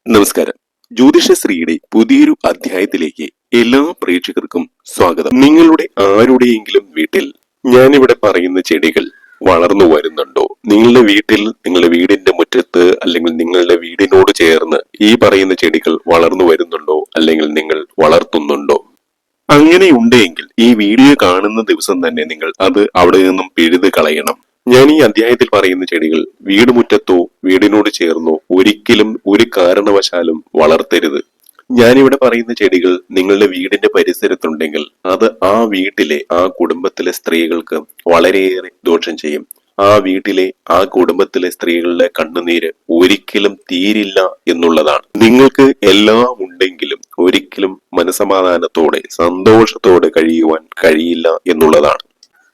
നമസ്കാരം. ജ്യോതിഷശ്രീയുടെ പുതിയൊരു അധ്യായത്തിലേക്ക് എല്ലാ പ്രേക്ഷകർക്കും സ്വാഗതം. നിങ്ങളുടെ ആരുടെയെങ്കിലും വീട്ടിൽ ഞാനിവിടെ പറയുന്ന ചെടികൾ വളർന്നു വരുന്നുണ്ടോ? നിങ്ങളുടെ വീട്ടിൽ, നിങ്ങളുടെ വീടിന്റെ മുറ്റത്ത് അല്ലെങ്കിൽ നിങ്ങളുടെ വീടിനോട് ചേർന്ന് ഈ പറയുന്ന ചെടികൾ വളർന്നു വരുന്നുണ്ടോ? അല്ലെങ്കിൽ നിങ്ങൾ വളർത്തുന്നുണ്ടോ? അങ്ങനെയുണ്ടെങ്കിൽ ഈ വീഡിയോ കാണുന്ന ദിവസം തന്നെ നിങ്ങൾ അത് അവിടെ നിന്നും പിഴുത് കളയണം. ഞാൻ ഈ അധ്യായത്തിൽ പറയുന്ന ചെടികൾ വീടുമുറ്റത്തോ വീടിനോട് ചേർന്നോ ഒരിക്കലും ഒരു കാരണവശാലും വളർത്തരുത്. ഞാനിവിടെ പറയുന്ന ചെടികൾ നിങ്ങളുടെ വീടിന്റെ പരിസരത്തുണ്ടെങ്കിൽ അത് ആ വീട്ടിലെ, ആ കുടുംബത്തിലെ സ്ത്രീകൾക്ക് വളരെയേറെ ദോഷം ചെയ്യും. ആ വീട്ടിലെ, ആ കുടുംബത്തിലെ സ്ത്രീകളുടെ കണ്ണുനീര് ഒരിക്കലും തീരില്ല എന്നുള്ളതാണ്. നിങ്ങൾക്ക് എല്ലാം ഉണ്ടെങ്കിലും ഒരിക്കലും മനസമാധാനത്തോടെ, സന്തോഷത്തോടെ കഴിയുവാൻ കഴിയില്ല എന്നുള്ളതാണ്.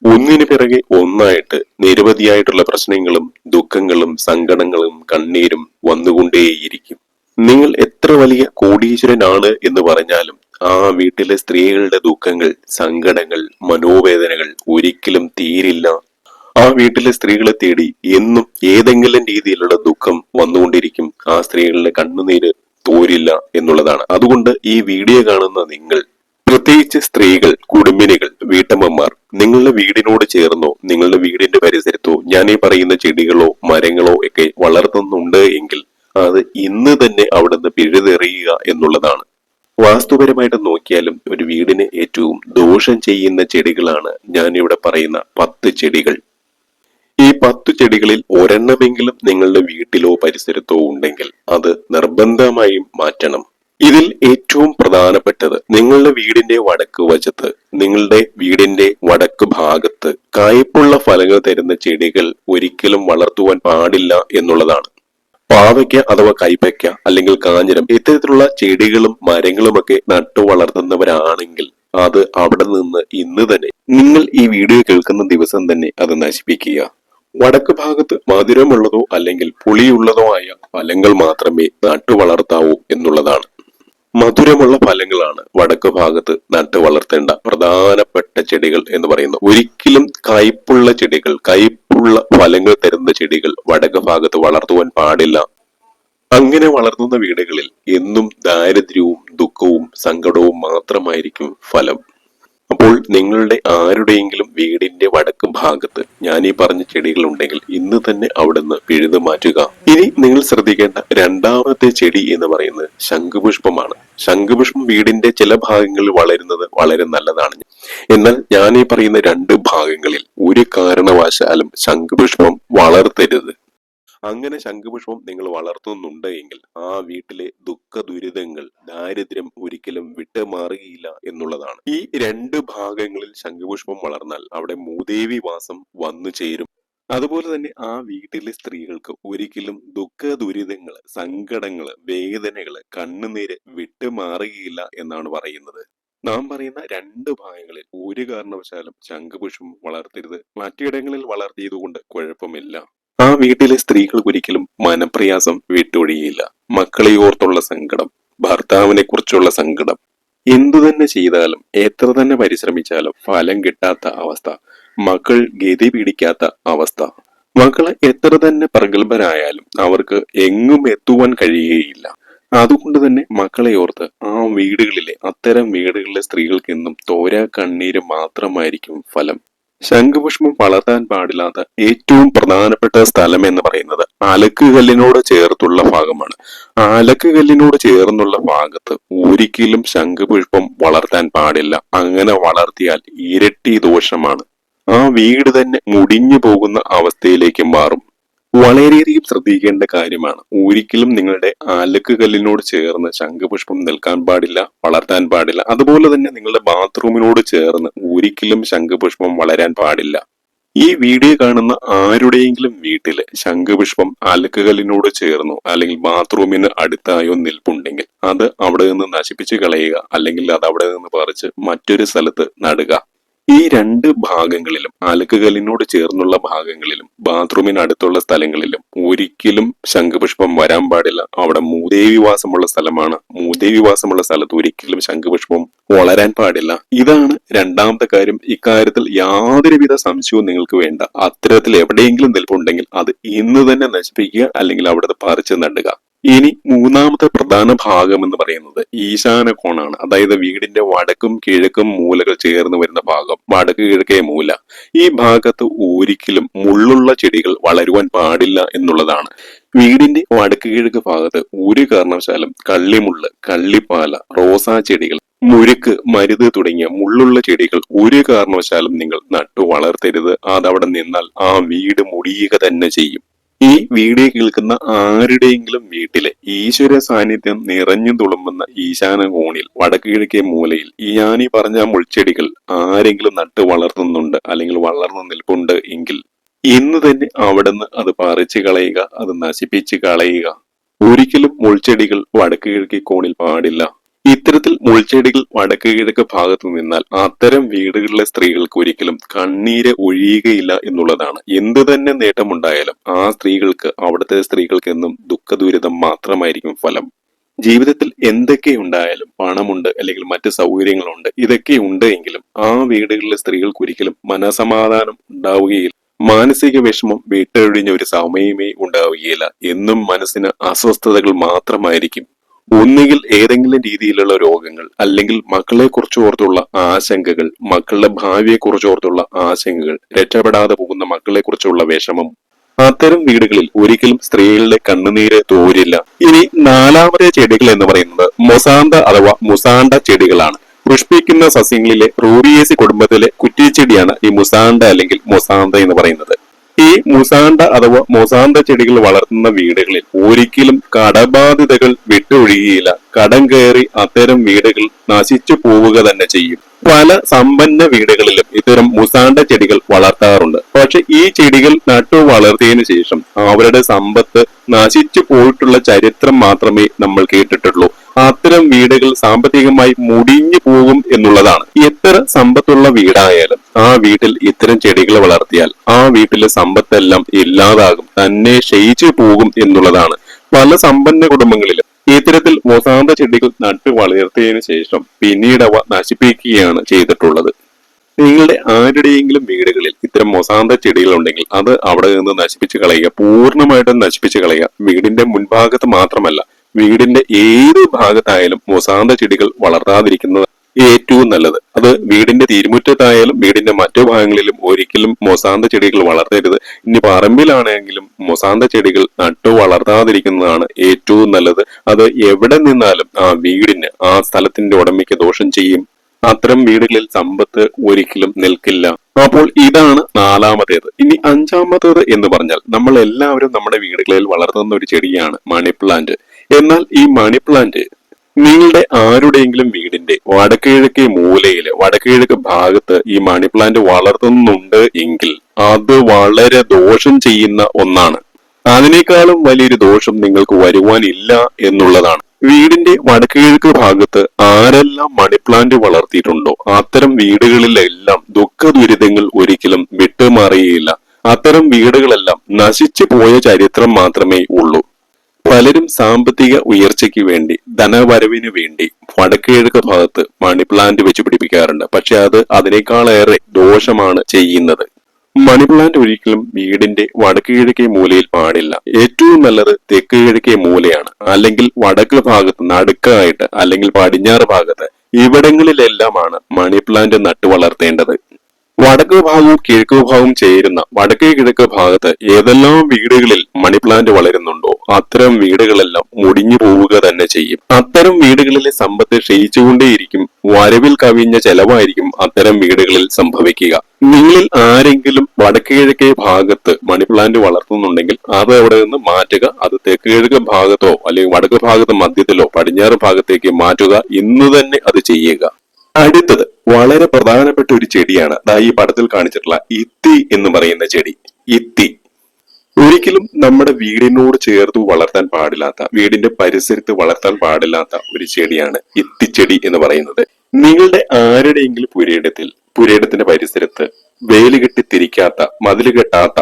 ഒന്നിനു പിറകെ ഒന്നായിട്ട് നിരവധിയായിട്ടുള്ള പ്രശ്നങ്ങളും ദുഃഖങ്ങളും സങ്കടങ്ങളും കണ്ണീരും വന്നുകൊണ്ടേയിരിക്കും. നിങ്ങൾ എത്ര വലിയ കോടീശ്വരനാണ് എന്ന് പറഞ്ഞാലും ആ വീട്ടിലെ സ്ത്രീകളുടെ ദുഃഖങ്ങൾ, സങ്കടങ്ങൾ, മനോവേദനകൾ ഒരിക്കലും തീരില്ല. ആ വീട്ടിലെ സ്ത്രീകളെ തേടി എന്നും ഏതെങ്കിലും രീതിയിലുള്ള ദുഃഖം വന്നുകൊണ്ടിരിക്കും. ആ സ്ത്രീകളുടെ കണ്ണുനീര് തോരില്ല എന്നുള്ളതാണ്. അതുകൊണ്ട് ഈ വീഡിയോ കാണുന്ന നിങ്ങൾ, പ്രത്യേകിച്ച് സ്ത്രീകൾ, കുടുംബിനികൾ, വീട്ടമ്മമാർ, നിങ്ങളുടെ വീടിനോട് ചേർന്നോ നിങ്ങളുടെ വീടിന്റെ പരിസരത്തോ ഞാൻ ഈ പറയുന്ന ചെടികളോ മരങ്ങളോ ഒക്കെ വളർത്തുന്നുണ്ട് എങ്കിൽ അത് ഇന്ന് തന്നെ അവിടുന്ന് പിഴുതെറിയുക എന്നുള്ളതാണ്. വാസ്തുപരമായിട്ട് നോക്കിയാലും ഒരു വീടിന് ഏറ്റവും ദോഷം ചെയ്യുന്ന ചെടികളാണ് ഞാൻ ഇവിടെ പറയുന്ന 10 ചെടികൾ. ഈ 10 ചെടികളിൽ ഒരെണ്ണമെങ്കിലും നിങ്ങളുടെ വീട്ടിലോ പരിസരത്തോ ഉണ്ടെങ്കിൽ അത് നിർബന്ധമായും മാറ്റണം. ഇതിൽ ഏറ്റവും പ്രധാനപ്പെട്ടത്, നിങ്ങളുടെ വീടിന്റെ വടക്ക് വശത്ത്, നിങ്ങളുടെ വീടിന്റെ വടക്ക് ഭാഗത്ത് കായ്പുള്ള ഫലങ്ങൾ തരുന്ന ചെടികൾ ഒരിക്കലും വളർത്തുവാൻ പാടില്ല എന്നുള്ളതാണ്. പാവയ്ക്ക അഥവാ കൈപ്പയ്ക്ക അല്ലെങ്കിൽ കാഞ്ഞിരം ഇത്തരത്തിലുള്ള ചെടികളും മരങ്ങളുമൊക്കെ നട്ടു വളർത്തുന്നവരാണെങ്കിൽ അത് അവിടെ നിന്ന് ഇന്ന് തന്നെ, നിങ്ങൾ ഈ വീഡിയോ കേൾക്കുന്ന ദിവസം തന്നെ അത് നശിപ്പിക്കുക. വടക്ക് ഭാഗത്ത് മധുരമുള്ളതോ അല്ലെങ്കിൽ പുളിയുള്ളതോ ആയ ഫലങ്ങൾ മാത്രമേ നട്ടു വളർത്താവൂ എന്നുള്ളതാണ്. മധുരമുള്ള ഫലങ്ങളാണ് വടക്ക് ഭാഗത്ത് നട്ടു വളർത്തേണ്ട പ്രധാനപ്പെട്ട ചെടികൾ എന്ന് പറയുന്നത്. ഒരിക്കലും കയ്പുള്ള ചെടികൾ, കയ്പുള്ള ഫലങ്ങൾ തരുന്ന ചെടികൾ വടക്ക് ഭാഗത്ത് വളർത്തുവാൻ പാടില്ല. അങ്ങനെ വളർത്തുന്ന വീടുകളിൽ എന്നും ദാരിദ്ര്യവും ദുഃഖവും സങ്കടവും മാത്രമായിരിക്കും ഫലം. അപ്പോൾ നിങ്ങളുടെ ആരുടെയെങ്കിലും വീടിന്റെ വടക്ക് ഭാഗത്ത് ഞാൻ ഈ പറഞ്ഞ ചെടികൾ ഉണ്ടെങ്കിൽ ഇന്ന് തന്നെ അവിടുന്ന് പിഴുതു മാറ്റുക. ഇനി നിങ്ങൾ ശ്രദ്ധിക്കേണ്ട രണ്ടാമത്തെ ചെടി എന്ന് പറയുന്നത് ശംഖുപുഷ്പമാണ്. ശംഖുപുഷ്പം വീടിന്റെ ചില ഭാഗങ്ങളിൽ വളരുന്നത് വളരെ നല്ലതാണ്. എന്നാൽ ഞാൻ ഈ പറയുന്ന 2 ഭാഗങ്ങളിൽ ഒരു കാരണവശാലും ശംഖുപുഷ്പം വളർത്തരുത്. അങ്ങനെ ശംഖുപുഷ്പം നിങ്ങൾ വളർത്തുന്നുണ്ട് എങ്കിൽ ആ വീട്ടിലെ ദുഃഖ ദുരിതങ്ങൾ, ദാരിദ്ര്യം ഒരിക്കലും വിട്ടുമാറുകയില്ല എന്നുള്ളതാണ്. ഈ 2 ഭാഗങ്ങളിൽ ശംഖുപുഷ്പം വളർന്നാൽ അവിടെ മൂദേവി വാസം വന്നു ചേരും. അതുപോലെ തന്നെ ആ വീട്ടിലെ സ്ത്രീകൾക്ക് ഒരിക്കലും ദുഃഖ ദുരിതങ്ങള്, സങ്കടങ്ങള്, വേദനകള്, കണ്ണുനീര് വിട്ടുമാറുകയില്ല എന്നാണ് പറയുന്നത്. നാം പറയുന്ന 2 ഭാഗങ്ങളിൽ ഒരു കാരണവശാലും ശംഖുപുഷ്പം വളർത്തരുത്. മറ്റിടങ്ങളിൽ വളർത്തിയതുകൊണ്ട് കുഴപ്പമില്ല. ആ വീട്ടിലെ സ്ത്രീകൾക്ക് ഒരിക്കലും മനപ്രയാസം വിട്ടൊഴിയില്ല. മക്കളെ ഓർത്തുള്ള സങ്കടം, ഭർത്താവിനെ കുറിച്ചുള്ള സങ്കടം, എന്തു തന്നെ ചെയ്താലും എത്ര തന്നെ പരിശ്രമിച്ചാലും ഫലം കിട്ടാത്ത അവസ്ഥ, മക്കൾ ഗതി പിടിക്കാത്ത അവസ്ഥ, മക്കളെ എത്ര തന്നെ പ്രഗത്ഭരായാലും അവർക്ക് എങ്ങും എത്തുവാൻ കഴിയുകയില്ല. അതുകൊണ്ട് തന്നെ മക്കളെ ഓർത്ത് ആ വീടുകളിലെ, അത്തരം വീടുകളിലെ സ്ത്രീകൾക്ക് എന്നും തോരാ കണ്ണീര് മാത്രമായിരിക്കും ഫലം. ശംഖുപുഷ്പം വളർത്താൻ പാടില്ലാത്ത ഏറ്റവും പ്രധാനപ്പെട്ട സ്ഥലം എന്ന് പറയുന്നത് അലക്കുകല്ലിനോട് ചേർത്തുള്ള ഭാഗമാണ്. അലക്കുകല്ലിനോട് ചേർന്നുള്ള ഭാഗത്ത് ഒരിക്കലും ശംഖുപുഷ്പം വളർത്താൻ പാടില്ല. അങ്ങനെ വളർത്തിയാൽ ഇരട്ടി ദോഷമാണ്. ആ വീട് തന്നെ മുടിഞ്ഞു പോകുന്ന അവസ്ഥയിലേക്ക് മാറും. വളരെയധികം ശ്രദ്ധിക്കേണ്ട കാര്യമാണ്. ഒരിക്കലും നിങ്ങളുടെ അലക്കുകല്ലിനോട് ചേർന്ന് ശംഖുപുഷ്പം നിൽക്കാൻ പാടില്ല, വളർത്താൻ പാടില്ല. അതുപോലെ തന്നെ നിങ്ങളുടെ ബാത്റൂമിനോട് ചേർന്ന് ഒരിക്കലും ശംഖുപുഷ്പം വളരാൻ പാടില്ല. ഈ വീഡിയോ കാണുന്ന ആരുടെയെങ്കിലും വീട്ടില് ശംഖുപുഷ്പം അലക്കുകല്ലിനോട് ചേർന്നോ അല്ലെങ്കിൽ ബാത്റൂമിന് അടുത്തായോ നിൽപ്പുണ്ടെങ്കിൽ അത് അവിടെ നിന്ന് നശിപ്പിച്ച് കളയുക, അല്ലെങ്കിൽ അത് അവിടെ നിന്ന് പറിച്ച് മറ്റൊരു സ്ഥലത്ത് നടുക. ഈ 2 ഭാഗങ്ങളിലും, അലക്കുകല്ലിനോട് ചേർന്നുള്ള ഭാഗങ്ങളിലും ബാത്റൂമിന് അടുത്തുള്ള സ്ഥലങ്ങളിലും ഒരിക്കലും ശംഖുപുഷ്പം വരാൻ പാടില്ല. അവിടെ മൂദേവി വാസമുള്ള സ്ഥലമാണ്. മൂദേവി വാസമുള്ള സ്ഥലത്ത് ഒരിക്കലും ശംഖുപുഷ്പം വളരാൻ പാടില്ല. ഇതാണ് രണ്ടാമത്തെ കാര്യം. ഇക്കാര്യത്തിൽ യാതൊരുവിധ സംശയവും നിങ്ങൾക്ക് വേണ്ട. അത്തരത്തിൽ എവിടെയെങ്കിലും നിൽപ്പുണ്ടെങ്കിൽ അത് ഇന്ന് തന്നെ നശിപ്പിക്കുക, അല്ലെങ്കിൽ അവിടെ പറിച്ച് നടുക. ഇനി മൂന്നാമത്തെ പ്രധാന ഭാഗം എന്ന് പറയുന്നത് ഈശാന കോണാണ്. അതായത് വീടിന്റെ വടക്കും കിഴക്കും മൂലകൾ ചേർന്ന് വരുന്ന ഭാഗം, വടക്ക് കിഴക്കേ മൂല. ഈ ഭാഗത്ത് ഒരിക്കലും മുള്ളുള്ള ചെടികൾ വളരുവാൻ പാടില്ല എന്നുള്ളതാണ്. വീടിന്റെ വടക്ക് കിഴക്ക് ഭാഗത്ത് ഒരു കാരണവശാലും കള്ളിമുള്ള്, കള്ളിപ്പാല, റോസാ ചെടികൾ, മുരുക്ക്, മരുത് തുടങ്ങിയ മുള്ളുള്ള ചെടികൾ ഒരു കാരണവശാലും നിങ്ങൾ നട്ടു വളർത്തരുത്. അതവിടെ നിന്നാൽ ആ വീട് മുടിയുക തന്നെ ചെയ്യും. ഈ വീഡിയോ കേൾക്കുന്ന ആരുടെയെങ്കിലും വീട്ടിലെ ഈശ്വര സാന്നിധ്യം നിറഞ്ഞു തുളുമ്പുന്ന ഈശാന കോണിൽ വടക്ക് കിഴക്കേ മൂലയിൽ ഞാനീ പറഞ്ഞ മുൾച്ചെടികൾ ആരെങ്കിലും നട്ട് വളർത്തുന്നുണ്ട് അല്ലെങ്കിൽ വളർന്നു നിൽപ്പുണ്ട് എങ്കിൽ ഇന്ന് തന്നെ അവിടുന്ന് അത് പറിച്ചു കളയുക, അത് നശിപ്പിച്ച് കളയുക. ഒരിക്കലും മുൾച്ചെടികൾ വടക്ക് കിഴക്കേ കോണിൽ പാടില്ല. ഇത്തരത്തിൽ മുൾച്ചെടികൾ വടക്ക് കിഴക്ക് ഭാഗത്തു നിന്നാൽ അത്തരം വീടുകളിലെ സ്ത്രീകൾക്ക് ഒരിക്കലും കണ്ണീര് ഒഴിയുകയില്ല എന്നുള്ളതാണ്. എന്തു തന്നെ നേട്ടമുണ്ടായാലും ആ സ്ത്രീകൾക്ക്, അവിടുത്തെ സ്ത്രീകൾക്ക് എന്നും ദുഃഖദുരിതം മാത്രമായിരിക്കും ഫലം. ജീവിതത്തിൽ എന്തൊക്കെ ഉണ്ടായാലും, പണമുണ്ട് അല്ലെങ്കിൽ മറ്റ് സൗകര്യങ്ങളുണ്ട്, ഇതൊക്കെ ഉണ്ട് എങ്കിലും ആ വീടുകളിലെ സ്ത്രീകൾക്ക് ഒരിക്കലും മനസമാധാനം ഉണ്ടാവുകയില്ല. മാനസിക വിഷമം വിട്ടൊഴിഞ്ഞ ഒരു സമയമേ ഉണ്ടാവുകയില്ല. എന്നും മനസ്സിന് അസ്വസ്ഥതകൾ മാത്രമായിരിക്കും. ഒന്നുകിൽ ഏതെങ്കിലും രീതിയിലുള്ള രോഗങ്ങൾ, അല്ലെങ്കിൽ മക്കളെ കുറിച്ചോർത്തുള്ള ആശങ്കകൾ, മക്കളുടെ ഭാവിയെ കുറിച്ചോർത്തുള്ള ആശങ്കകൾ, രക്ഷപ്പെടാതെ പോകുന്ന മക്കളെ കുറിച്ചുള്ള വിഷമം. അത്തരം വീടുകളിൽ ഒരിക്കലും സ്ത്രീകളുടെ കണ്ണുനീര് തോരില്ല. ഇനി നാലാമത്തെ ചെടികൾ എന്ന് പറയുന്നത് മൊസാന്ത അഥവാ മുസാണ്ട ചെടികളാണ്. പുഷ്പിക്കുന്ന സസ്യങ്ങളിലെ റൂബിയേസി കുടുംബത്തിലെ കുറ്റിച്ചെടിയാണ് ഈ മുസാണ്ട അല്ലെങ്കിൽ മൊസാന്ത എന്ന് പറയുന്നത്. ഈ മുസാണ്ട അഥവാ മൊസാന്ത ചെടികൾ വളർത്തുന്ന വീടുകളിൽ ഒരിക്കലും കടബാധിതകൾ വിട്ടൊഴിയുകയില്ല. കടം കയറി അത്തരം വീടുകൾ നശിച്ചു പോവുക തന്നെ ചെയ്യും. പല സമ്പന്ന വീടുകളിലും ഇത്തരം മുസാണ്ട ചെടികൾ വളർത്താറുണ്ട്. പക്ഷെ ഈ ചെടികൾ നട്ടു വളർത്തിയതിനു ശേഷം അവരുടെ സമ്പത്ത് നശിച്ചു പോയിട്ടുള്ള ചരിത്രം മാത്രമേ നമ്മൾ കേട്ടിട്ടുള്ളൂ. അത്തരം വീടുകൾ സാമ്പത്തികമായി മുടിഞ്ഞു പോകും എന്നുള്ളതാണ്. എത്ര സമ്പത്തുള്ള വീടായാലും ആ വീട്ടിൽ ഇത്തരം ചെടികൾ വളർത്തിയാൽ ആ വീട്ടിലെ സമ്പത്തെല്ലാം ഇല്ലാതാകും, തന്നെ ക്ഷയിച്ചു പോകും എന്നുള്ളതാണ്. പല സമ്പന്ന കുടുംബങ്ങളിലും ഇത്തരത്തിൽ മൊസാന്ത ചെടികൾ നട്ടു വളർത്തിയതിനു ശേഷം പിന്നീട് അവ നശിപ്പിക്കുകയാണ് ചെയ്തിട്ടുള്ളത്. നിങ്ങളുടെ ആരുടെയെങ്കിലും വീടുകളിൽ ഇത്തരം മൊസാന്ത ചെടികൾ ഉണ്ടെങ്കിൽ അത് അവിടെ നിന്ന് നശിപ്പിച്ച് കളയുക, പൂർണ്ണമായിട്ടും നശിപ്പിച്ച് കളയുക. വീടിന്റെ മുൻഭാഗത്ത് മാത്രമല്ല, വീടിന്റെ ഏത് ഭാഗത്തായാലും മൊസാന്ത ചെടികൾ വളർത്താതിരിക്കുന്നത് ഏറ്റവും നല്ലത്. അത് വീടിന്റെ തിരുമുറ്റത്തായാലും വീടിന്റെ മറ്റു ഭാഗങ്ങളിലും ഒരിക്കലും മൊസാന്ത ചെടികൾ വളർത്തരുത്. ഇനി പറമ്പിലാണെങ്കിലും മൊസാന്ത ചെടികൾ നട്ടു വളർത്താതിരിക്കുന്നതാണ് ഏറ്റവും നല്ലത്. അത് എവിടെ നിന്നാലും ആ വീടിന്, ആ സ്ഥലത്തിന്റെ ഉടമയ്ക്ക് ദോഷം ചെയ്യും. അത്തരം വീടുകളിൽ സമ്പത്ത് ഒരിക്കലും നിൽക്കില്ല. അപ്പോൾ ഇതാണ് നാലാമത്തേത്. ഇനി അഞ്ചാമത്തേത് എന്ന് പറഞ്ഞാൽ നമ്മൾ എല്ലാവരും നമ്മുടെ വീടുകളിൽ വളർത്തുന്ന ഒരു ചെടിയാണ് മണി പ്ലാന്റ്. എന്നാൽ ഈ മണി പ്ലാന്റ് നിങ്ങളുടെ ആരുടെയെങ്കിലും വീടിന്റെ വടക്ക് കിഴക്കേ മൂലയില്, വടക്ക് കിഴക്ക് ഭാഗത്ത് ഈ മണി പ്ലാന്റ് വളർത്തുന്നുണ്ട് എങ്കിൽ അത് വളരെ ദോഷം ചെയ്യുന്ന ഒന്നാണ്. അതിനേക്കാളും വലിയൊരു ദോഷം നിങ്ങൾക്ക് വരുവാനില്ല എന്നുള്ളതാണ്. വീടിന്റെ വടക്ക് കിഴക്ക് ഭാഗത്ത് ആരെല്ലാം മണിപ്ലാന്റ് വളർത്തിയിട്ടുണ്ടോ അത്തരം വീടുകളിലെല്ലാം ദുഃഖ ദുരിതങ്ങൾ ഒരിക്കലും വിട്ടുമാറിയില്ല. അത്തരം വീടുകളെല്ലാം നശിച്ചു പോയ ചരിത്രം മാത്രമേ ഉള്ളൂ. പലരും സാമ്പത്തിക ഉയർച്ചയ്ക്ക് വേണ്ടി, ധനവരവിന് വേണ്ടി വടക്ക് കിഴക്ക് ഭാഗത്ത് മണിപ്ലാന്റ് വെച്ച് പിടിപ്പിക്കാറുണ്ട്. പക്ഷെ അത് അതിനേക്കാളേറെ ദോഷമാണ് ചെയ്യുന്നത്. മണി പ്ലാന്റ് ഒരിക്കലും വീടിന്റെ വടക്ക് കിഴക്കേ മൂലയിൽ പാടില്ല. ഏറ്റവും നല്ലത് തെക്ക് കിഴക്കേ മൂലയാണ്, അല്ലെങ്കിൽ വടക്ക് ഭാഗത്ത് നടുക്കായിട്ട്, അല്ലെങ്കിൽ പടിഞ്ഞാറ് ഭാഗത്ത്. ഇവിടങ്ങളിലെല്ലാമാണ് മണി പ്ലാന്റ് നട്ടു വളർത്തേണ്ടത്. വടക്ക് ഭാഗവും കിഴക്ക് ഭാഗവും ചേരുന്ന വടക്ക് കിഴക്ക് ഭാഗത്ത് ഏതെല്ലാം വീടുകളിൽ മണി പ്ലാന്റ് വളരുന്നുണ്ടോ അത്തരം വീടുകളെല്ലാം മുടിഞ്ഞു പോവുക തന്നെ ചെയ്യും. അത്തരം വീടുകളിലെ സമ്പത്ത് ക്ഷയിച്ചുകൊണ്ടേയിരിക്കും. വരവിൽ കവിഞ്ഞ ചെലവായിരിക്കും അത്തരം വീടുകളിൽ സംഭവിക്കുക. നിങ്ങളിൽ ആരെങ്കിലും വടക്ക് കിഴക്കേ ഭാഗത്ത് മണി പ്ലാന്റ് വളർത്തുന്നുണ്ടെങ്കിൽ അത് അവിടെ നിന്ന് മാറ്റുക. അത് തെക്ക് കിഴക്ക് ഭാഗത്തോ അല്ലെങ്കിൽ വടക്ക് ഭാഗത്ത് മധ്യത്തിലോ പടിഞ്ഞാറ് ഭാഗത്തേക്ക് മാറ്റുക. ഇന്ന് തന്നെ അത് ചെയ്യുക. അടുത്തത് വളരെ പ്രധാനപ്പെട്ട ഒരു ചെടിയാണ് ഈ പടത്തിൽ കാണിച്ചിട്ടുള്ള ഇത്തി എന്ന് പറയുന്ന ചെടി. ഇത്തി ഒരിക്കലും നമ്മുടെ വീടിനോട് ചേർത്ത് വളർത്താൻ പാടില്ലാത്ത, വീടിന്റെ പരിസരത്ത് വളർത്താൻ പാടില്ലാത്ത ഒരു ചെടിയാണ് ഇത്തിച്ചെടി എന്ന് പറയുന്നത്. നിങ്ങളുടെ ആരുടെയെങ്കിലും പുരയിടത്തിന്റെ പരിസരത്ത് വേലി കെട്ടി തിരിക്കാത്ത, മതില് കെട്ടാത്ത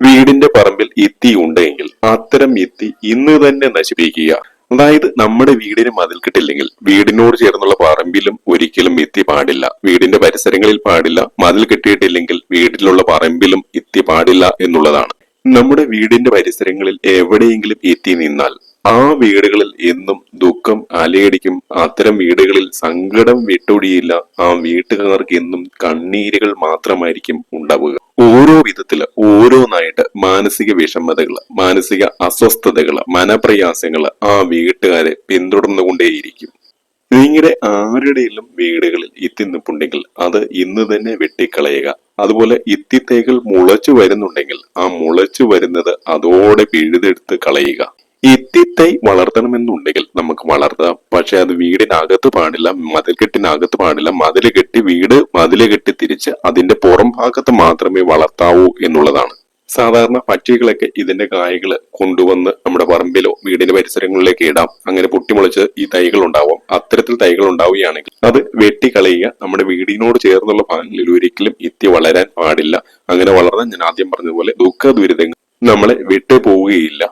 വീടിന്റെ പറമ്പിൽ ഇത്തി ഉണ്ടെങ്കിൽ അത്തരം ഇത്തി ഇന്ന് തന്നെ നശിപ്പിക്കുക. അതായത് നമ്മുടെ വീടിന് മതിൽ കെട്ടില്ലെങ്കിൽ വീടിനോട് ചേർന്നുള്ള പറമ്പിലും ഒരിക്കലും ഇത്തി പാടില്ല. വീടിന്റെ പരിസരങ്ങളിൽ പാടില്ല. മതിൽ കെട്ടിയിട്ടില്ലെങ്കിൽ വീട്ടിലുള്ള പറമ്പിലും ഇത്തി പാടില്ല എന്നുള്ളതാണ്. നമ്മുടെ വീടിന്റെ പരിസരങ്ങളിൽ എവിടെയെങ്കിലും ഇത്തി നിന്നാൽ ആ വീടുകളിൽ എന്നും ദുഃഖം അലയടിക്കും. അത്തരം വീടുകളിൽ സങ്കടം വിട്ടൊഴിയില്ല. ആ വീട്ടുകാർക്ക് എന്നും കണ്ണീരുകൾ മാത്രമായിരിക്കും ഉണ്ടാവുക. ഓരോ വിധത്തില് ഓരോന്നായിട്ട് മാനസിക വിഷമതകള്, മാനസിക അസ്വസ്ഥതകള്, മനപ്രയാസങ്ങള് ആ വീട്ടുകാരെ പിന്തുടർന്നുകൊണ്ടേയിരിക്കും. നിങ്ങളുടെ ആരുടെയെങ്കിലും വീടുകളിൽ ഇത്തി നിപ്പുണ്ടെങ്കിൽ അത് ഇന്ന് തന്നെ വെട്ടിക്കളയുക. അതുപോലെ ഇത്തിത്തൈകൾ മുളച്ചു വരുന്നുണ്ടെങ്കിൽ ആ മുളച്ചു വരുന്നത് അതോടെ പിഴുതെടുത്ത് കളയുക. ഇത്തിത്തൈ വളർത്തണമെന്നുണ്ടെങ്കിൽ നമുക്ക് വളർത്താം. പക്ഷെ അത് വീടിനകത്ത് പാടില്ല, മതിൽക്കെട്ടിനകത്ത് പാടില്ല. മതില് കെട്ടി തിരിച്ച് അതിന്റെ പുറം ഭാഗത്ത് മാത്രമേ വളർത്താവൂ എന്നുള്ളതാണ്. സാധാരണ പക്ഷികളൊക്കെ ഇതിന്റെ കായ്കള് കൊണ്ടുവന്ന് നമ്മുടെ പറമ്പിലോ വീടിന്റെ പരിസരങ്ങളിലേക്ക് ഇടാം. അങ്ങനെ പൊട്ടിമുളച്ച് ഈ തൈകൾ ഉണ്ടാവും. അത്തരത്തിൽ തൈകൾ ഉണ്ടാവുകയാണെങ്കിൽ അത് വെട്ടിക്കളയുക. നമ്മുടെ വീടിനോട് ചേർന്നുള്ള ഭാഗങ്ങളിൽ ഒരിക്കലും ഇത്തി വളരാൻ പാടില്ല. അങ്ങനെ വളർന്നാൽ ഞാൻ ആദ്യം പറഞ്ഞതുപോലെ ദുഃഖ ദുരിതങ്ങൾ നമ്മളെ വിട്ടു പോവുകയില്ല.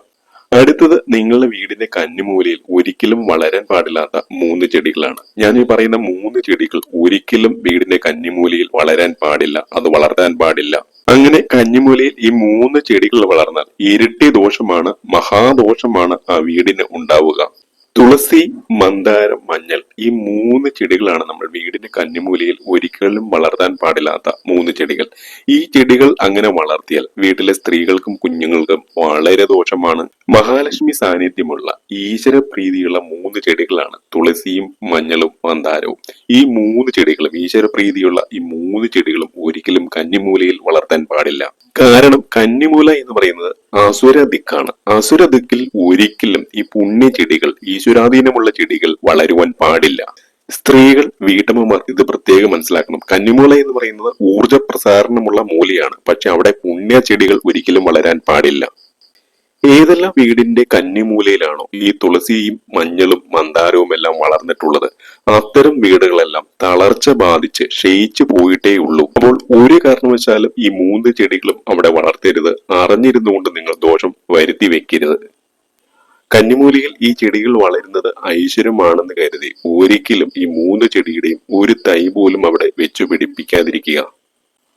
അടുത്തത് നിങ്ങളുടെ വീടിന്റെ കന്നിമൂലയിൽ ഒരിക്കലും വളരാൻ പാടില്ലാത്ത 3 ചെടികളാണ്. ഞാൻ ഈ പറയുന്ന 3 ചെടികൾ ഒരിക്കലും വീടിന്റെ കന്നിമൂലയിൽ വളരാൻ പാടില്ല, അത് വളർത്താൻ പാടില്ല. അങ്ങനെ കന്നിമൂലയിൽ ഈ 3 ചെടികൾ വളർന്നാൽ ഇരട്ടി ദോഷമാണ്, മഹാദോഷമാണ് ആ വീടിന് ഉണ്ടാവുക. തുളസി, മന്ദാരം, മഞ്ഞൾ ഈ 3 ചെടികളാണ് നമ്മൾ വീടിന്റെ കന്നിമൂലയിൽ ഒരിക്കലും വളർത്താൻ പാടില്ലാത്ത 3 ചെടികൾ. ഈ ചെടികൾ അങ്ങനെ വളർത്തിയാൽ വീട്ടിലെ സ്ത്രീകൾക്കും കുഞ്ഞുങ്ങൾക്കും വളരെ ദോഷമാണ്. മഹാലക്ഷ്മി സാന്നിധ്യമുള്ള ഈശ്വരപ്രീതിയുള്ള 3 ചെടികളാണ് തുളസിയും മഞ്ഞളും മന്ദാരവും. ഈ 3 ചെടികളും ഈശ്വരപ്രീതിയുള്ള ഈ 3 ചെടികളും ഒരിക്കലും കന്നിമൂലയിൽ വളർത്താൻ പാടില്ല. കാരണം കന്നിമൂല എന്ന് പറയുന്നത് അസുര ദിക്കാണ്. അസുര ദിക്കിൽ ഒരിക്കലും ഈ പുണ്യ ചെടികൾ, ഈശ്വരാധീനമുള്ള ചെടികൾ വളരുവാൻ പാടില്ല. സ്ത്രീകൾ, വീട്ടമ്മമാർ ഇത് പ്രത്യേകം മനസ്സിലാക്കണം. കന്നിമൂല എന്ന് പറയുന്നത് ഊർജ പ്രസാരണമുള്ള മൂലയാണ്. പക്ഷെ അവിടെ പുണ്യ ചെടികൾ ഒരിക്കലും വളരാൻ പാടില്ല. ഏതെല്ലാം വീടിന്റെ കന്നിമൂലയിലാണോ ഈ തുളസിയും മഞ്ഞളും മന്ദാരവും എല്ലാം വളർന്നിട്ടുള്ളത്, അത്തരം വീടുകളെല്ലാം തളർച്ച ബാധിച്ച് ക്ഷയിച്ചു പോയിട്ടേ ഉള്ളൂ. അപ്പോൾ ഒരു കാരണവശാലും ഈ 3 ചെടികളും അവിടെ വളർത്തരുത്. അറിഞ്ഞിരുന്നുകൊണ്ട് നിങ്ങൾ ദോഷം വരുത്തി വെക്കരുത്. കന്നിമൂലയിൽ ഈ ചെടികൾ വളരുന്നത് ഐശ്വര്യമാണെന്ന് കരുതി ഒരിക്കലും ഈ 3 ചെടിയുടെയും ഒരു തൈ പോലും അവിടെ വെച്ചു പിടിപ്പിക്കാതിരിക്കുക.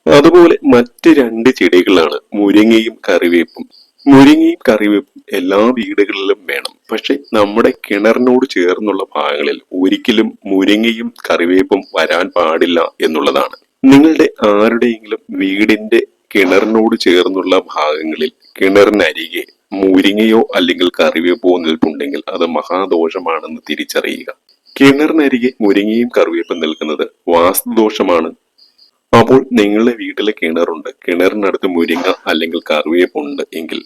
അതുപോലെ മറ്റ് 2 ചെടികളാണ് മുരിങ്ങയും കറിവേപ്പും. മുരിങ്ങയും കറിവേപ്പും എല്ലാ വീടുകളിലും വേണം. പക്ഷെ നമ്മുടെ കിണറിനോട് ചേർന്നുള്ള ഭാഗങ്ങളിൽ ഒരിക്കലും മുരിങ്ങയും കറിവേപ്പും വരാൻ പാടില്ല എന്നുള്ളതാണ്. നിങ്ങളുടെ ആരുടെയെങ്കിലും വീടിന്റെ കിണറിനോട് ചേർന്നുള്ള ഭാഗങ്ങളിൽ കിണറിനരികെ മുരിങ്ങയോ അല്ലെങ്കിൽ കറിവേപ്പോ നിൽപ്പുണ്ടെങ്കിൽ അത് മഹാദോഷമാണെന്ന് തിരിച്ചറിയുക. കിണറിനരികെ മുരിങ്ങയും കറിവേപ്പും നിൽക്കുന്നത് വാസ്തുദോഷമാണ്. അപ്പോൾ നിങ്ങളുടെ വീട്ടിലെ കിണറുണ്ട്, കിണറിനടുത്ത് മുരിങ്ങ അല്ലെങ്കിൽ കറിവേപ്പ് ഉണ്ട് എങ്കിൽ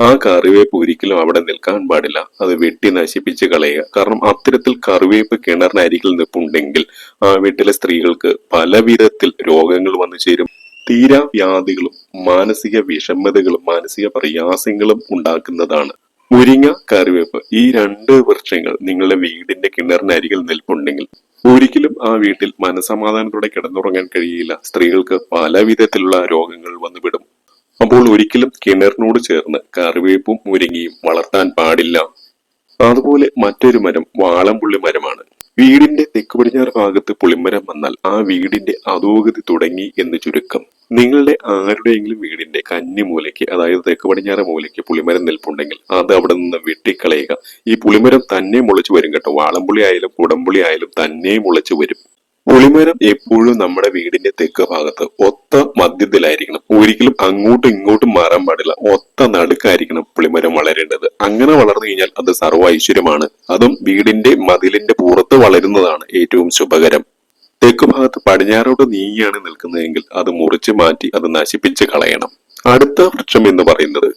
ആ കറിവേപ്പ് ഒരിക്കലും അവിടെ നിൽക്കാൻ പാടില്ല. അത് വെട്ടി നശിപ്പിച്ച് കളയുക. കാരണം അത്തരത്തിൽ കറിവേപ്പ് കിണറിനരികിൽ നിൽപ്പുണ്ടെങ്കിൽ ആ വീട്ടിലെ സ്ത്രീകൾക്ക് പല വിധത്തിൽ രോഗങ്ങൾ വന്നു ചേരും. തീരാവ്യാധികളും മാനസിക വിഷമതകളും മാനസിക പ്രയാസങ്ങളും ഉണ്ടാക്കുന്നതാണ്. മുരിങ്ങ, കറിവേപ്പ് ഈ 2 വൃക്ഷങ്ങൾ നിങ്ങളുടെ വീടിന്റെ കിണറിനരികിൽ നിൽപ്പുണ്ടെങ്കിൽ ഒരിക്കലും ആ വീട്ടിൽ മനസമാധാനത്തോടെ കിടന്നുറങ്ങാൻ കഴിയില്ല. സ്ത്രീകൾക്ക് പല വിധത്തിലുള്ള രോഗങ്ങൾ വന്നുവിടും. അപ്പോൾ ഒരിക്കലും കിണറിനോട് ചേർന്ന് കറിവേപ്പും മുരിങ്ങയും വളർത്താൻ പാടില്ല. അതുപോലെ മറ്റൊരു മരം വാളംപുള്ളി മരമാണ്. വീടിന്റെ തെക്ക് പടിഞ്ഞാറ് ഭാഗത്ത് പുളിമരം വന്നാൽ ആ വീടിന്റെ അധോഗതി തുടങ്ങി എന്ന് ചുരുക്കം. നിങ്ങളുടെ ആരുടെയെങ്കിലും വീടിന്റെ കന്നിമൂലയ്ക്ക്, അതായത് തെക്ക് പടിഞ്ഞാറ് മൂലയ്ക്ക് പുളിമരം നിൽപ്പുണ്ടെങ്കിൽ അത് അവിടെ നിന്ന് വെട്ടിക്കളയുക. ഈ പുളിമരം തന്നെ മുളച്ചു വരും കേട്ടോ. വാളംപുള്ളി ആയാലും കുടംപുള്ളി ആയാലും തന്നെ മുളച്ചു വരും. പുളിമരം എപ്പോഴും നമ്മുടെ വീടിന്റെ തെക്ക് ഭാഗത്ത് ഒത്ത മധ്യത്തിലായിരിക്കണം. ഒരിക്കലും അങ്ങോട്ടും ഇങ്ങോട്ടും മാറാൻ പാടില്ല. ഒത്ത നടുക്കായിരിക്കണം പുളിമരം വളരേണ്ടത്. അങ്ങനെ വളർന്നു കഴിഞ്ഞാൽ അത് സർവ്വ ഐശ്വര്യമാണ്. അതും വീടിന്റെ മതിലിന്റെ പുറത്ത് വളരുന്നതാണ് ഏറ്റവും ശുഭകരം. തെക്ക് ഭാഗത്ത് പടിഞ്ഞാറോട്ട് നീങ്ങിയാണ് നിൽക്കുന്നതെങ്കിൽ അത് മുറിച്ചു മാറ്റി അത് നശിപ്പിച്ച് കളയണം. അടുത്ത വൃക്ഷം എന്ന് പറയുന്നത്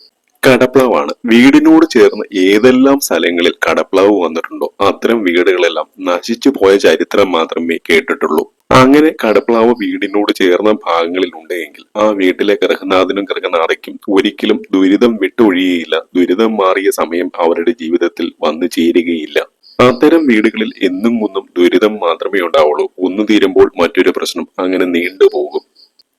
കടപ്ലാവാണ്. വീടിനോട് ചേർന്ന് ഏതെല്ലാം സ്ഥലങ്ങളിൽ കടപ്ലാവ് വന്നിട്ടുണ്ടോ അത്തരം വീടുകളെല്ലാം നശിച്ചു പോയ ചരിത്രം മാത്രമേ കേട്ടിട്ടുള്ളൂ. അങ്ങനെ കടപ്ലാവ് വീടിനോട് ചേർന്ന ഭാഗങ്ങളിൽ ഉണ്ടെങ്കിൽ ആ വീട്ടിലെ ഗൃഹനാഥനും ഗൃഹനാഥയ്ക്കും ഒരിക്കലും ദുരിതം വിട്ടൊഴിയുകയില്ല. ദുരിതം മാറിയ സമയം അവരുടെ ജീവിതത്തിൽ വന്നു ചേരുകയില്ല. അത്തരം വീടുകളിൽ എന്നും ഒന്നും ദുരിതം മാത്രമേ ഉണ്ടാവുള്ളൂ. ഒന്ന് തീരുമ്പോൾ മറ്റൊരു പ്രശ്നം, അങ്ങനെ നീണ്ടുപോകും.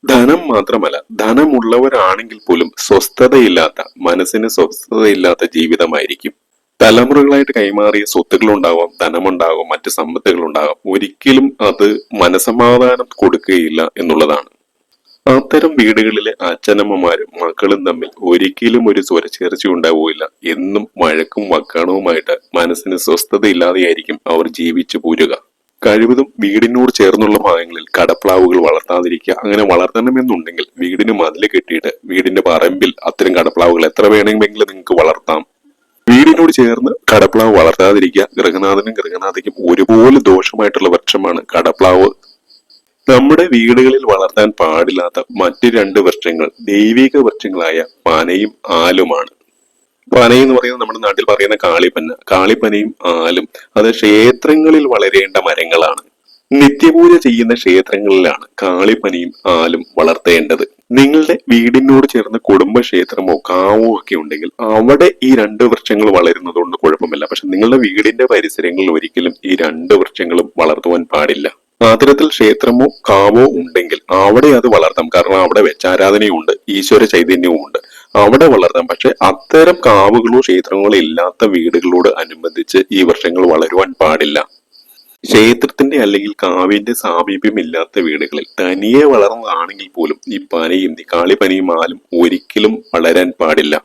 ധനം മാത്രമല്ല, ധനമുള്ളവരാണെങ്കിൽ പോലും സ്വസ്ഥതയില്ലാത്ത, മനസ്സിന് സ്വസ്ഥതയില്ലാത്ത ജീവിതമായിരിക്കും. തലമുറകളായിട്ട് കൈമാറിയ സ്വത്തുകൾ ഉണ്ടാവാം, ധനമുണ്ടാകും, മറ്റ് സമ്പത്തുകൾ ഉണ്ടാകാം. ഒരിക്കലും അത് മനസമാധാനം കൊടുക്കുകയില്ല എന്നുള്ളതാണ്. അത്തരം വീടുകളിലെ അച്ഛനമ്മമാരും മക്കളും തമ്മിൽ ഒരിക്കലും ഒരു സ്വരച്ചേർച്ച ഉണ്ടാവുകയില്ല. എന്നും വഴക്കും വക്കാണവുമായിട്ട് മനസ്സിന് സ്വസ്ഥതയില്ലാതെയായിരിക്കും അവർ ജീവിച്ചു പോരുക. കഴിവതും വീടിനോട് ചേർന്നുള്ള ഭാഗങ്ങളിൽ കടപ്ലാവുകൾ വളർത്താതിരിക്കുക. അങ്ങനെ വളർത്തണമെന്നുണ്ടെങ്കിൽ വീടിന് മതില് കെട്ടിയിട്ട് വീടിന്റെ പറമ്പിൽ അത്തരം കടപ്ലാവുകൾ എത്ര വേണമെങ്കിലും നിങ്ങൾക്ക് വളർത്താം. വീടിനോട് ചേർന്ന് കടപ്ലാവ് വളർത്താതിരിക്കുക. ഗൃഹനാഥനും ഗൃഹനാഥയ്ക്കും ഒരുപോലെ ദോഷമായിട്ടുള്ള വൃക്ഷമാണ് കടപ്ലാവ്. നമ്മുടെ വീടുകളിൽ വളർത്താൻ പാടില്ലാത്ത മറ്റ് രണ്ട് വൃക്ഷങ്ങൾ ദൈവിക വൃക്ഷങ്ങളായ പനയും ആലുമാണ്. പന എന്ന് പറയുന്നത് നമ്മുടെ നാട്ടിൽ പറയുന്ന കാളിപ്പന. കാളിപ്പനയും ആലും അത് ക്ഷേത്രങ്ങളിൽ വളരേണ്ട മരങ്ങളാണ്. നിത്യപൂജ ചെയ്യുന്ന ക്ഷേത്രങ്ങളിലാണ് കാളിപ്പനയും ആലും വളർത്തേണ്ടത്. നിങ്ങളുടെ വീടിനോട് ചേർന്ന് കുടുംബക്ഷേത്രമോ കാവോ ഒക്കെ ഉണ്ടെങ്കിൽ അവിടെ ഈ രണ്ട് വൃക്ഷങ്ങൾ വളരുന്നത് കൊണ്ട് കുഴപ്പമില്ല. പക്ഷെ നിങ്ങളുടെ വീടിന്റെ പരിസരങ്ങളിൽ ഒരിക്കലും ഈ രണ്ട് വൃക്ഷങ്ങളും വളർത്തുവാൻ പാടില്ല. അത്തരത്തിൽ ക്ഷേത്രമോ കാവോ ഉണ്ടെങ്കിൽ അവിടെ അത് വളർത്താം. കാരണം അവിടെ വെച്ചാരാധനയുണ്ട്, ഈശ്വര ചൈതന്യവും ഉണ്ട്, അവിടെ വളർത്താം. പക്ഷെ അത്തരം കാവുകളോ ക്ഷേത്രങ്ങളോ ഇല്ലാത്ത വീടുകളോട് അനുബന്ധിച്ച് ഈ വൃക്ഷങ്ങൾ വളരുവാൻ പാടില്ല. ക്ഷേത്രത്തിന്റെ അല്ലെങ്കിൽ കാവിന്റെ സാമീപ്യം ഇല്ലാത്ത വീടുകളിൽ തനിയെ വളർന്നതാണെങ്കിൽ പോലും ഈ പനയും ഈ കാളിപ്പനയും ആലും ഒരിക്കലും വളരാൻ പാടില്ല.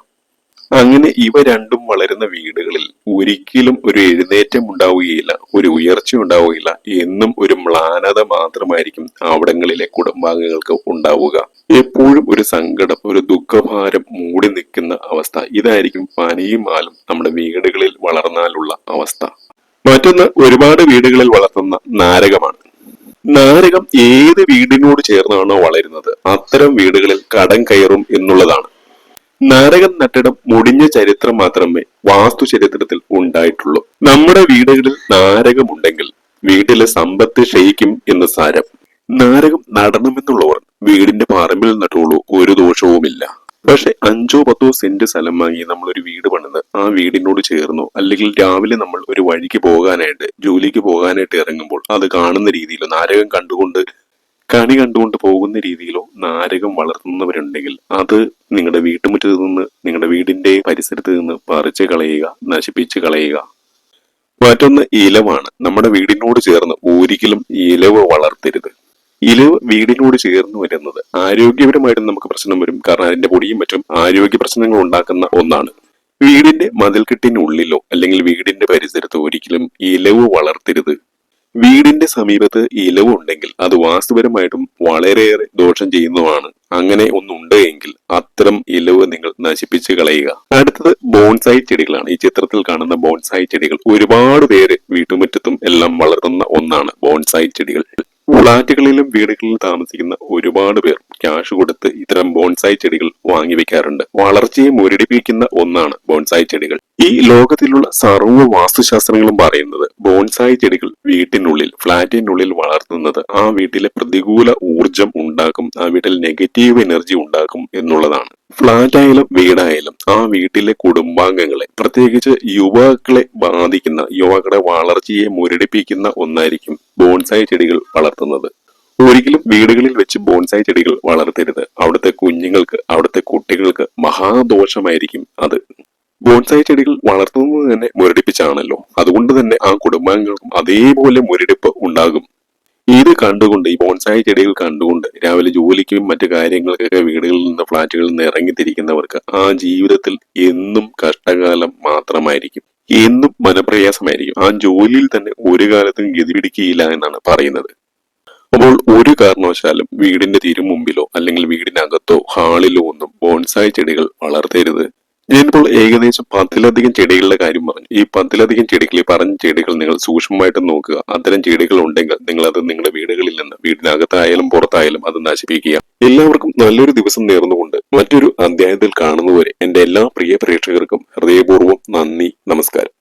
അങ്ങനെ ഇവ രണ്ടും വളരുന്ന വീടുകളിൽ ഒരിക്കലും ഒരു എഴുന്നേറ്റം ഉണ്ടാവുകയില്ല, ഒരു ഉയർച്ച ഉണ്ടാവുകയില്ല. എന്നും ഒരു മ്ലാനത മാത്രമായിരിക്കും അവിടങ്ങളിലെ കുടുംബാംഗങ്ങൾക്ക് ഉണ്ടാവുക. എപ്പോഴും ഒരു സങ്കടം, ഒരു ദുഃഖഭാരം മൂടി നിൽക്കുന്ന അവസ്ഥ. ഇതായിരിക്കും പനയും ആലും നമ്മുടെ വീടുകളിൽ വളർന്നാലുള്ള അവസ്ഥ. മറ്റൊന്ന്, ഒരുപാട് വീടുകളിൽ വളർത്തുന്ന നാരകമാണ്. നാരകം ഏത് വീടിനോട് ചേർന്നാണോ വളരുന്നത് അത്തരം വീടുകളിൽ കടം കയറും എന്നുള്ളതാണ്. നാരകം നട്ടിടം മുടിഞ്ഞ ചരിത്രം മാത്രമേ വാസ്തു ചരിത്രത്തിൽ ഉണ്ടായിട്ടുള്ളൂ. നമ്മുടെ വീടുകളിൽ നാരകമുണ്ടെങ്കിൽ വീട്ടിലെ സമ്പത്ത് ക്ഷയിക്കും എന്ന് സാരം. നാരകം നടണമെന്നുള്ളവർ വീടിന്റെ പറമ്പിൽ നട്ടുള്ളൂ, ഒരു ദോഷവുമില്ല. പക്ഷെ 5-10 സെന്റ് സ്ഥലം വാങ്ങി നമ്മളൊരു വീട് പണിത് ആ വീടിനോട് ചേർന്നോ അല്ലെങ്കിൽ രാവിലെ നമ്മൾ ഒരു വഴിക്ക് പോകാനായിട്ട് ജോലിക്ക് പോകാനായിട്ട് ഇറങ്ങുമ്പോൾ അത് കാണുന്ന രീതിയിലോ നാരകം കണി കണ്ടുകൊണ്ട് പോകുന്ന രീതിയിലോ നാരകം വളർത്തുന്നവരുണ്ടെങ്കിൽ അത് നിങ്ങളുടെ വീട്ടുമുറ്റത്ത് നിന്ന് നിങ്ങളുടെ വീടിന്റെ പരിസരത്ത് നിന്ന് പറിച്ച് കളയുക, നശിപ്പിച്ച് കളയുക. മറ്റൊന്ന് ഇലവാണ്. നമ്മുടെ വീടിനോട് ചേർന്ന് ഒരിക്കലും ഇലവ് വളർത്തരുത്. ഇലവ് വീടിനോട് ചേർന്ന് വരുന്നത് ആരോഗ്യപരമായിട്ടും നമുക്ക് പ്രശ്നം വരും. കാരണം അതിന്റെ പൊടിയും മറ്റും ആരോഗ്യ പ്രശ്നങ്ങൾ ഉണ്ടാക്കുന്ന ഒന്നാണ്. വീടിന്റെ മതിൽക്കെട്ടിനുള്ളിലോ അല്ലെങ്കിൽ വീടിന്റെ പരിസരത്തോ ഒരിക്കലും ഇലവ് വളർത്തരുത്. വീടിന്റെ സമീപത്ത് ഇലവ് ഉണ്ടെങ്കിൽ അത് വാസ്തുപരമായിട്ടും വളരെയേറെ ദോഷം ചെയ്യുന്നതാണ്. അങ്ങനെ ഒന്നുണ്ട് എങ്കിൽ അത്തരം ഇലവ് നിങ്ങൾ നശിപ്പിച്ച് കളയുക. അടുത്തത് ബോൺസായി ചെടികളാണ്. ഈ ചിത്രത്തിൽ കാണുന്ന ബോൺസായി ചെടികൾ ഒരുപാട് പേര് വീട്ടുമുറ്റത്തും എല്ലാം വളർത്തുന്ന ഒന്നാണ് ബോൺസായി ചെടികൾ. ഫ്ളാറ്റുകളിലും വീടുകളിലും താമസിക്കുന്ന ഒരുപാട് പേർ ക്യാഷ് കൊടുത്ത് ഇത്തരം ബോൺസായി ചെടികൾ വാങ്ങി വെക്കാറുണ്ട്. വളർച്ചയെ മുരടിപ്പിക്കുന്ന ഒന്നാണ് ബോൺസായി ചെടികൾ. ഈ ലോകത്തിലുള്ള സർവ്വ വാസ്തുശാസ്ത്രങ്ങളും പറയുന്നത് ബോൺസായി ചെടികൾ വീട്ടിനുള്ളിൽ ഫ്ളാറ്റിനുള്ളിൽ വളർത്തുന്നത് ആ വീട്ടിലെ പ്രതികൂല ഊർജം ഉണ്ടാക്കും, ആ വീട്ടിൽ നെഗറ്റീവ് എനർജി ഉണ്ടാക്കും എന്നുള്ളതാണ്. ഫ്ളാറ്റായാലും വീടായാലും ആ വീട്ടിലെ കുടുംബാംഗങ്ങളെ പ്രത്യേകിച്ച് യുവാക്കളെ ബാധിക്കുന്ന, യുവാക്കളുടെ വളർച്ചയെ മുരടിപ്പിക്കുന്ന ഒന്നായിരിക്കും ബോൺസായി ചെടികൾ വളർത്തുന്നത്. ഒരിക്കലും വീടുകളിൽ വെച്ച് ബോൺസായി ചെടികൾ വളർത്തരുത്. അവിടുത്തെ കുഞ്ഞുങ്ങൾക്ക്, അവിടുത്തെ കുട്ടികൾക്ക് മഹാദോഷമായിരിക്കും അത്. ബോൺസായി ചെടികൾ വളർത്തുന്നത് തന്നെ മുരടിപ്പിച്ചാണല്ലോ. അതുകൊണ്ട് തന്നെ ആ കുടുംബാംഗങ്ങൾക്കും അതേപോലെ മുരടിപ്പ് ഉണ്ടാകും. ഇത് കണ്ടുകൊണ്ട്, ഈ ബോൺസായി ചെടികൾ കണ്ടുകൊണ്ട് രാവിലെ ജോലിക്കും മറ്റു കാര്യങ്ങൾക്കൊക്കെ വീടുകളിൽ നിന്ന് ഫ്ളാറ്റുകളിൽ നിന്ന് ഇറങ്ങിത്തിരിക്കുന്നവർക്ക് ആ ജീവിതത്തിൽ എന്നും കഷ്ടകാലം മാത്രമായിരിക്കും, എന്നും മനപ്രയാസമായിരിക്കും. ആ ജോലിയിൽ തന്നെ ഒരു കാലത്തും ഗതി പിടിക്കുകയില്ല എന്നാണ് പറയുന്നത്. അപ്പോൾ ഒരു കാരണവശാലും വീടിന്റെ തിരുമുമ്പിലോ അല്ലെങ്കിൽ വീടിനകത്തോ ഹാളിലോ ഒന്നും ബോൺസായി ചെടികൾ വളർത്തരുത്. ഞാനിപ്പോൾ ഏകദേശം 10ലധികം ചെടികളുടെ കാര്യം പറഞ്ഞു. ഈ 10ലധികം ചെടികൾ, ഈ പറഞ്ഞ ചെടികൾ നിങ്ങൾ സൂക്ഷ്മമായിട്ട് നോക്കുക. അത്തരം ചെടികൾ ഉണ്ടെങ്കിൽ നിങ്ങൾ അത് നിങ്ങളുടെ വീടുകളിൽ നിന്ന്, വീടിനകത്തായാലും പുറത്തായാലും അത് നശിപ്പിക്കുക. എല്ലാവർക്കും നല്ലൊരു ദിവസം നേർന്നുകൊണ്ട് മറ്റൊരു അധ്യായത്തിൽ കാണുന്നതുവരെ എന്റെ എല്ലാ പ്രിയ പ്രേക്ഷകർക്കും ഹൃദയപൂർവ്വം നന്ദി, നമസ്കാരം.